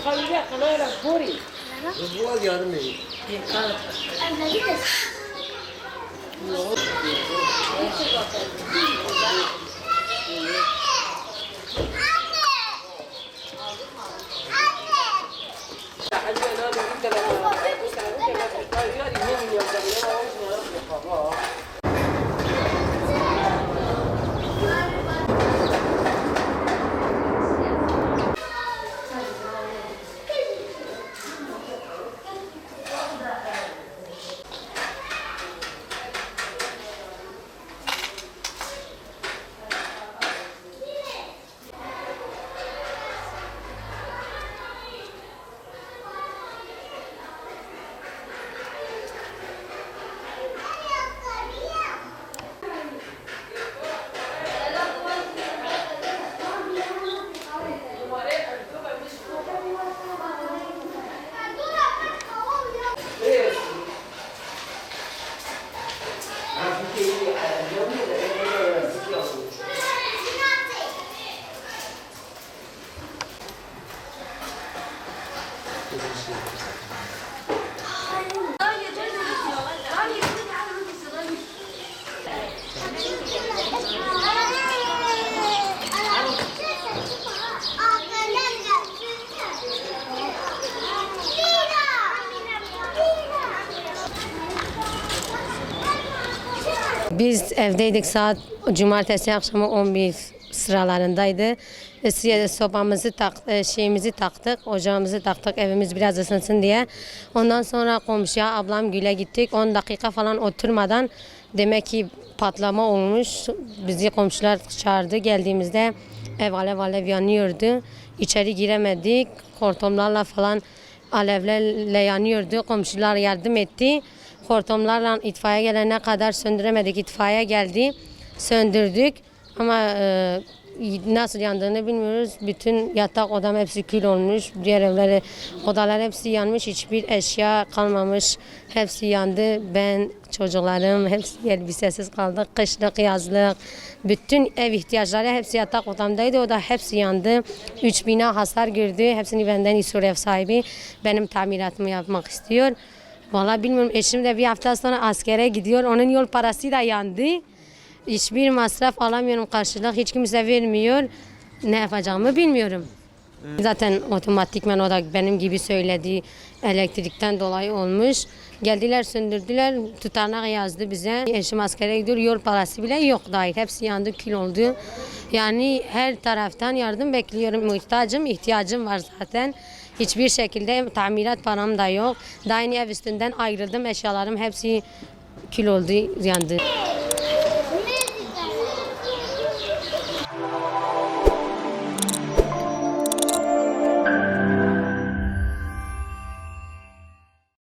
Bu yarım değil. Biz evdeydik, saat cumartesi akşamı 11 sıralarındaydı. Sobamızı şeyimizi taktık, ocağımızı taktık, evimiz biraz ısınsın diye. Ondan sonra komşuya, ablam Gül'e gittik. 10 dakika falan oturmadan demek ki patlama olmuş. Bizi komşular çağırdı. Geldiğimizde ev alev alev yanıyordu. İçeri giremedik. Hortumlarla falan alevlerle yanıyordu. Komşular yardım etti. Hortumlarla itfaiye gelene kadar söndüremedik. İtfaiye geldi, söndürdük ama nasıl yandığını bilmiyoruz. Bütün yatak odam hepsi kül olmuş. Diğer evleri, odalar hepsi yanmış. Hiçbir eşya kalmamış. Hepsi yandı. Ben, çocuklarım hepsi elbisesiz kaldık. Kışlık, yazlık. Bütün ev ihtiyaçları hepsi yatak odamdaydı. O da hepsi yandı. 3 bina hasar gördü. Hepsini benden istiyor ev sahibi. Benim tamiratımı yapmak istiyor. Vallahi bilmiyorum, eşim de bir hafta sonra askere gidiyor. Onun yol parası da yandı. Hiçbir masraf alamıyorum, karşılık hiç kimse vermiyor. Ne yapacağımı bilmiyorum. Zaten otomatikman o da benim gibi söyledi. Elektrikten dolayı olmuş. Geldiler, söndürdüler. Tutanak yazdı bize. Eşim askere gidiyor. Yol parası bile yok dahil. Hepsi yandı, kül oldu. Yani her taraftan yardım bekliyorum. İhtiyacım var zaten. Hiçbir şekilde tamirat param da yok. Daha yeni ev üstünden ayrıldım. Eşyalarım hepsi kül oldu, yandı.